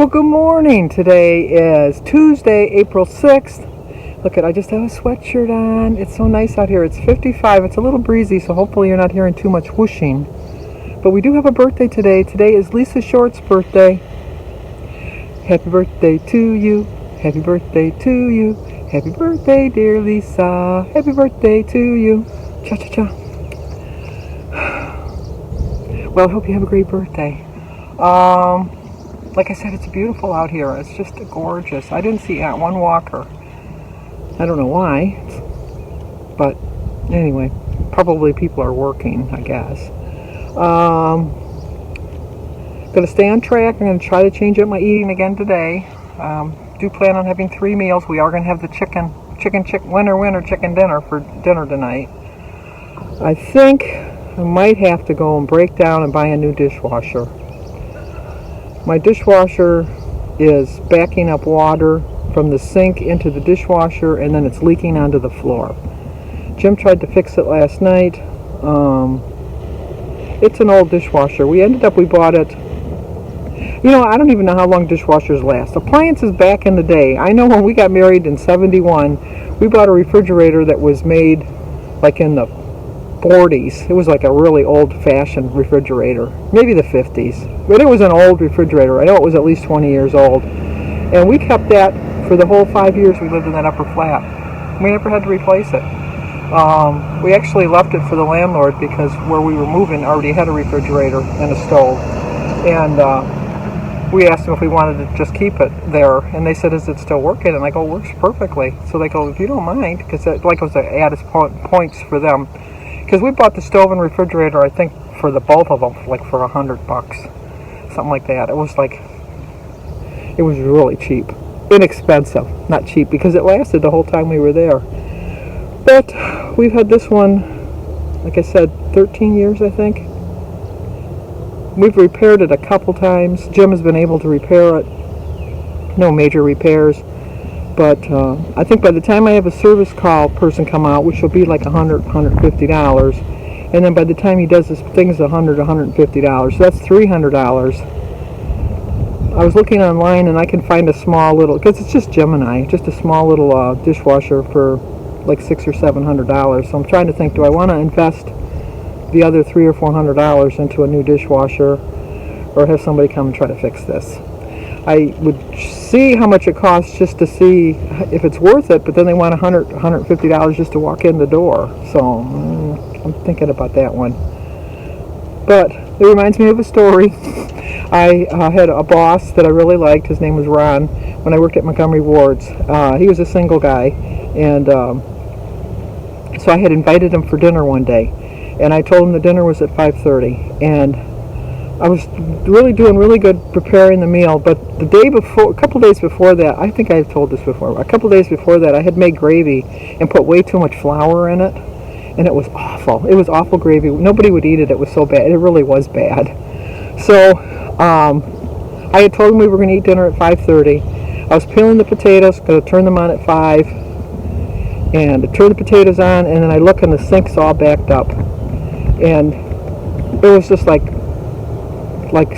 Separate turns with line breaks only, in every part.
Well, good morning. Today is Tuesday, April 6th. Look, I just have a sweatshirt on. It's so nice out here. It's 55. It's a little breezy, so hopefully you're not hearing too much whooshing. But we do have a birthday today. Today is Lisa Short's birthday. Happy birthday to you. Happy birthday to you. Happy birthday, dear Lisa. Happy birthday to you. Cha-cha-cha. Well, I hope you have a great birthday. Like I said, it's beautiful out here. It's just gorgeous. I didn't see one walker. I don't know why. But anyway, probably people are working, I guess. Going to stay on track. I'm going to try to change up my eating again today. Do plan on having 3 meals. We are going to have the winner chicken dinner for dinner tonight. I think I might have to go and break down and buy a new dishwasher. My dishwasher is backing up water from the sink into the dishwasher, and then it's leaking onto the floor. Jim tried to fix it last night. It's an old dishwasher. We bought it. You know, I don't even know how long dishwashers last. Appliances back in the day. I know when we got married in 71, we bought a refrigerator that was made like in the 40s. It was like a really old-fashioned refrigerator, maybe the 50s, but it was an old refrigerator. I know it was at least 20 years old, and we kept that for the whole 5 years we lived in that upper flat. We never had to replace it. We actually left it for the landlord because where we were moving already had a refrigerator and a stove, and we asked them if we wanted to just keep it there, and they said, "Is it still working?" And I go, "It works perfectly." So they go, "If you don't mind," because it was the added points for them. Because we bought the stove and refrigerator, I think, for the both of them, like for $100, something like that. It was really cheap, inexpensive, not cheap, because it lasted the whole time we were there. But we've had this one, like I said, 13 years, I think. We've repaired it a couple times. Jim has been able to repair it. No major repairs. But I think by the time I have a service call person come out, which will be like $150, and then by the time he does his things, $150, so that's $300. I was looking online and I can find a small little, because it's just Jim and I, just a small little dishwasher for like $600 or $700. So I'm trying to think, do I want to invest the other $300 or $400 into a new dishwasher, or have somebody come and try to fix this? I would see how much it costs just to see if it's worth it, but then they want $150 just to walk in the door. So I'm thinking about that one. But it reminds me of a story. I had a boss that I really liked. His name was Ron, when I worked at Montgomery Ward's. He was a single guy, and so I had invited him for dinner one day, and I told him the dinner was at 5:30, and I was doing really good preparing the meal, but a couple days before that, I think I've told this before, a couple days before that, I had made gravy and put way too much flour in it, and it was awful. It was awful gravy. Nobody would eat it. It was so bad. It really was bad. So I had told him we were going to eat dinner at 5:30. I was peeling the potatoes, going to turn them on at 5, and I turned the potatoes on, and then I look and the sink's all backed up, and it was just like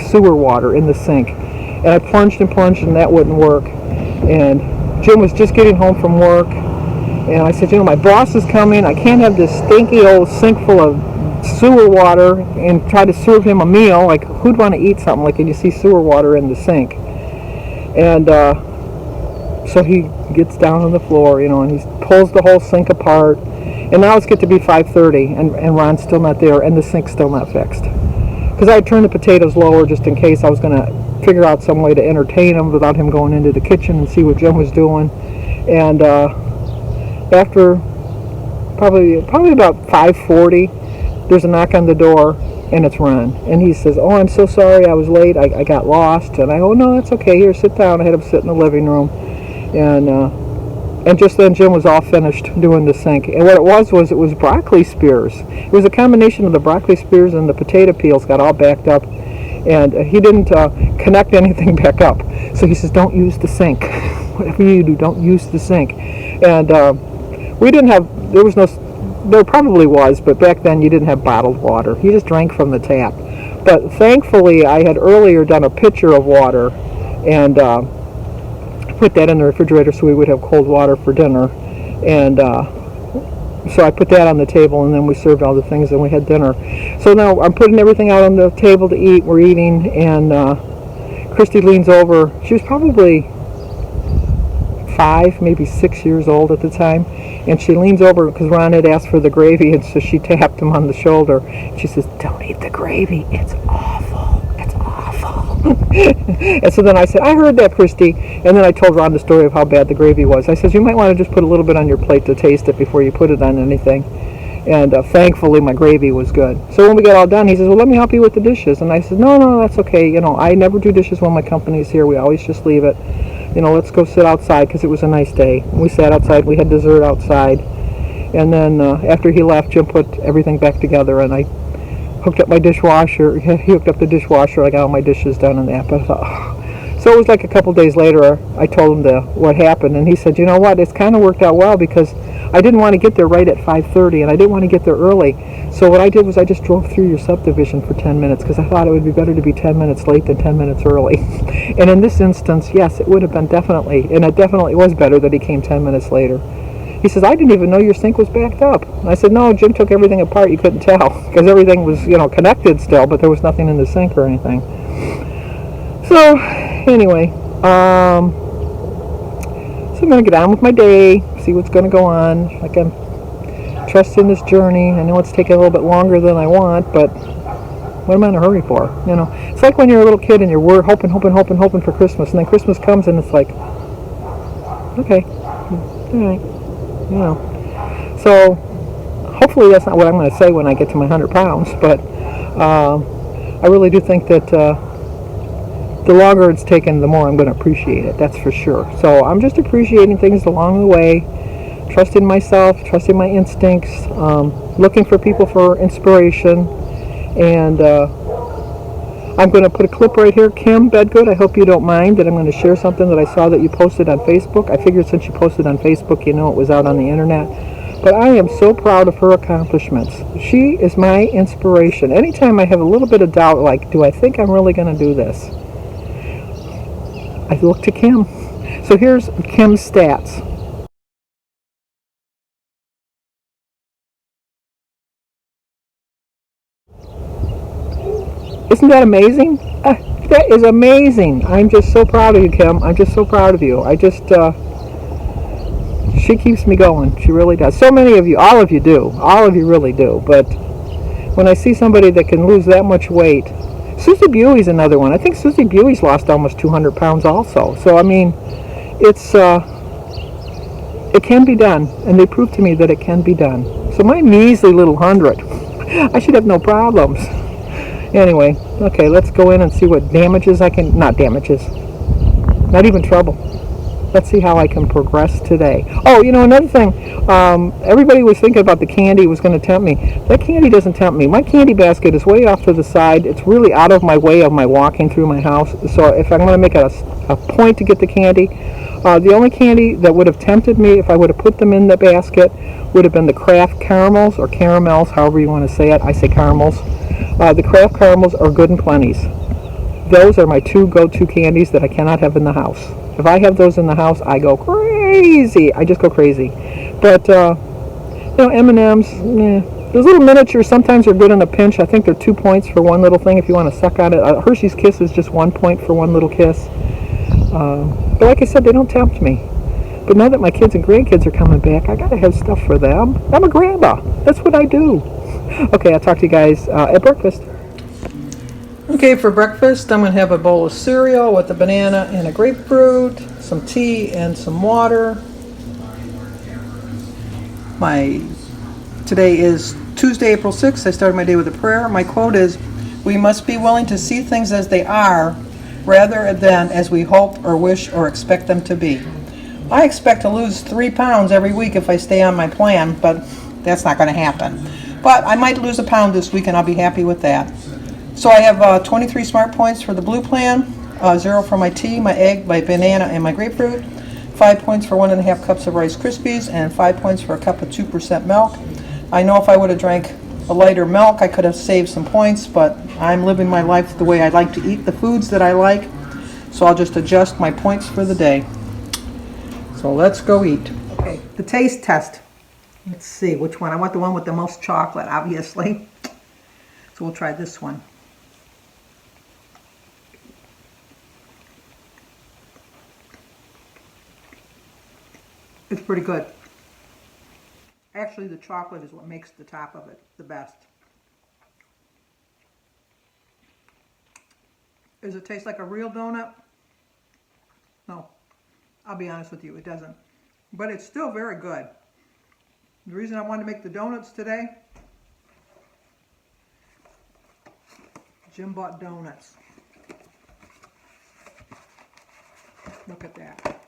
sewer water in the sink. And I plunged and that wouldn't work. And Jim was just getting home from work, and I said, my boss is coming. I can't have this stinky old sink full of sewer water and try to serve him a meal. Like, who'd want to eat something like and you see sewer water in the sink? And so he gets down on the floor, and he pulls the whole sink apart. And now it's get to be 5:30, and Ron's still not there, and the sink's still not fixed. Because I had turned the potatoes lower just in case I was going to figure out some way to entertain him without him going into the kitchen and see what Jim was doing. And after probably about 5:40, there's a knock on the door, and it's Ron. And he says, "Oh, I'm so sorry, I was late. I got lost." And I go, "No, that's okay. Here, sit down." I had him sit in the living room. And just then Jim was all finished doing the sink. And what it was it was broccoli spears. It was a combination of the broccoli spears and the potato peels got all backed up. And he didn't connect anything back up. So he says, "Don't use the sink. Whatever you do, don't use the sink." And we didn't have, there probably was, but back then you didn't have bottled water. You just drank from the tap. But thankfully I had earlier done a pitcher of water and put that in the refrigerator so we would have cold water for dinner. And so I put that on the table, and then we served all the things, and we had dinner. So now I'm putting everything out on the table to eat. We're eating, and Christy leans over. She was probably 5, maybe 6 years old at the time, and she leans over because Ron had asked for the gravy, and so she tapped him on the shoulder. She says, "Don't eat the gravy. It's awful. It's awful." And so then I said, "I heard that, Christy." And then I told Ron the story of how bad the gravy was. I said, "You might want to just put a little bit on your plate to taste it before you put it on anything." And thankfully my gravy was good. So when we got all done, he says, "Well, let me help you with the dishes." And I said, No, that's okay. I never do dishes when my company's here. We always just leave it. Let's go sit outside, because it was a nice day. We sat outside. We had dessert outside. And then after he left, Jim put everything back together, and I hooked up my dishwasher. He hooked up the dishwasher. I got all my dishes done and that. But so it was like a couple days later, I told him what happened, and he said, "You know what? It's kind of worked out well, because I didn't want to get there right at 5:30, and I didn't want to get there early. So what I did was I just drove through your subdivision for 10 minutes, because I thought it would be better to be 10 minutes late than 10 minutes early." And in this instance, yes, it would have been definitely, and it definitely was better that he came 10 minutes later. He says, "I didn't even know your sink was backed up." And I said, "No, Jim took everything apart. You couldn't tell, because everything was, connected still, but there was nothing in the sink or anything." So, anyway, so I'm going to get on with my day, see what's going to go on. Like, I'm trusting this journey. I know it's taking a little bit longer than I want, but what am I in a hurry for? It's like when you're a little kid and you're hoping for Christmas, and then Christmas comes and it's like, okay, all right, So hopefully that's not what I'm going to say when I get to my 100 pounds, but I really do think that the longer it's taken, the more I'm going to appreciate it. That's for sure. So I'm just appreciating things along the way, trusting myself, trusting my instincts, looking for people for inspiration, and I'm going to put a clip right here. Kim Bedgood, I hope you don't mind that I'm going to share something that I saw that you posted on Facebook. I figured since you posted on Facebook, it was out on the internet. But I am so proud of her accomplishments. She is my inspiration. Anytime I have a little bit of doubt, like, do I think I'm really going to do this? I look to Kim. So here's Kim's stats. Isn't that amazing? That is amazing. I'm just so proud of you, Kim. I'm just so proud of you. She keeps me going. She really does. So many of you, all of you do. All of you really do. But when I see somebody that can lose that much weight, Susie Buey's another one. I think Susie Buey's lost almost 200 pounds also. So, I mean, it can be done. And they proved to me that it can be done. So my measly little 100, I should have no problems. Anyway, okay, let's go in and see what damages I can, not damages, not even trouble. Let's see how I can progress today. Oh, another thing, everybody was thinking about the candy was going to tempt me. That candy doesn't tempt me. My candy basket is way off to the side. It's really out of my way of my walking through my house. So if I'm going to make it a point to get the candy, the only candy that would have tempted me if I would have put them in the basket would have been the Kraft caramels, or caramels, however you want to say it. I say caramels. The Kraft caramels are Good and Plenty's. Those are my two go-to candies that I cannot have in the house. If I have those in the house, I go crazy. I just go crazy. But, M&Ms, those little miniatures sometimes are good in a pinch. I think they're 2 points for one little thing if you want to suck on it. Hershey's Kiss is just 1 point for one little kiss. But like I said, they don't tempt me. But now that my kids and grandkids are coming back, I got to have stuff for them. I'm a grandma. That's what I do. Okay, I'll talk to you guys at breakfast. Okay, for breakfast, I'm going to have a bowl of cereal with a banana and a grapefruit, some tea and some water. Today is Tuesday, April 6th. I started my day with a prayer. My quote is, "We must be willing to see things as they are, rather than as we hope or wish or expect them to be." I expect to lose 3 pounds every week if I stay on my plan, but that's not going to happen. But I might lose a pound this week, and I'll be happy with that. So I have 23 smart points for the blue plan, 0 for my tea, my egg, my banana, and my grapefruit, 5 points for 1.5 cups of Rice Krispies, and 5 points for a cup of 2% milk. I know if I would have drank a lighter milk, I could have saved some points, but I'm living my life the way I like to eat the foods that I like. So I'll just adjust my points for the day. So let's go eat. Okay, the taste test. Let's see which one. I want the one with the most chocolate, obviously. So we'll try this one. It's pretty good. Actually, the chocolate is what makes the top of it the best. Does it taste like a real donut? No. I'll be honest with you, it doesn't. But it's still very good. The reason I wanted to make the donuts today, Jim bought donuts. Look at that.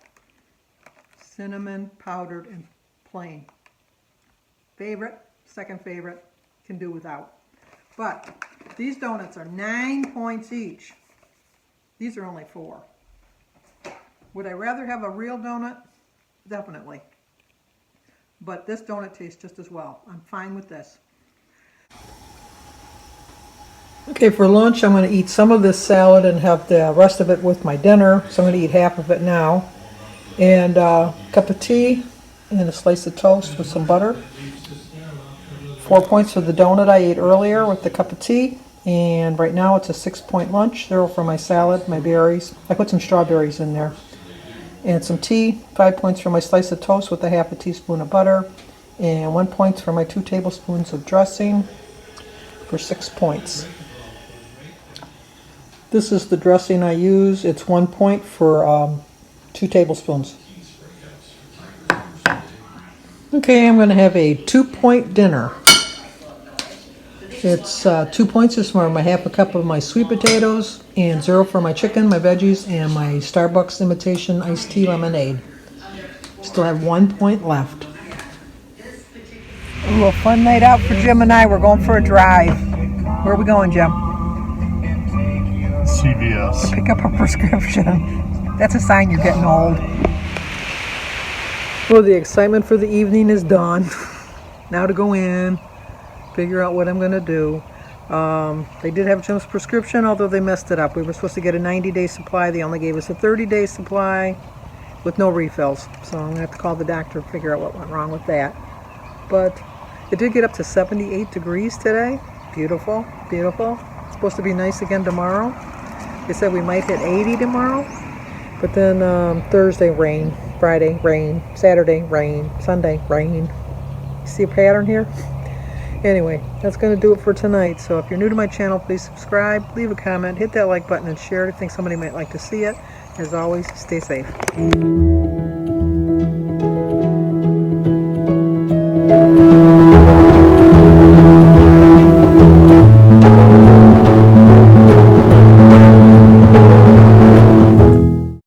Cinnamon, powdered, and plain. Favorite, second favorite, can do without. But these donuts are 9 points each. These are only 4. Would I rather have a real donut? Definitely. But this donut tastes just as well. I'm fine with this. Okay, for lunch I'm going to eat some of this salad and have the rest of it with my dinner. So I'm going to eat half of it now. And a cup of tea and a slice of toast with some butter. 4 points for the donut I ate earlier with the cup of tea. And right now it's a 6-point lunch. 0 for my salad, my berries. I put some strawberries in there. And some tea. 5 points for my slice of toast with a half a teaspoon of butter. And 1 point for my 2 tablespoons of dressing for 6 points. This is the dressing I use. It's 1 point for 2 tablespoons. Okay, I'm going to have a 2-point dinner. It's 2 points is for my half a cup of my sweet potatoes, and 0 for my chicken, my veggies, and my Starbucks imitation iced tea lemonade. Still have 1 point left. Ooh, a fun night out for Jim and I. We're going for a drive. Where are we going, Jim?
CVS.
To pick up a prescription. That's a sign you're getting old. Well, the excitement for the evening is done. Now to go in, figure out what I'm going to do. They did have Jim's prescription, although they messed it up. We were supposed to get a 90-day supply. They only gave us a 30-day supply with no refills. So I'm going to have to call the doctor and figure out what went wrong with that. But it did get up to 78 degrees today. Beautiful, beautiful. It's supposed to be nice again tomorrow. They said we might hit 80 tomorrow. But then Thursday, rain. Friday, rain. Saturday, rain. Sunday, rain. See a pattern here? Anyway, that's going to do it for tonight. So if you're new to my channel, please subscribe, leave a comment, hit that like button, and share it if you think somebody might like to see it. As always, stay safe.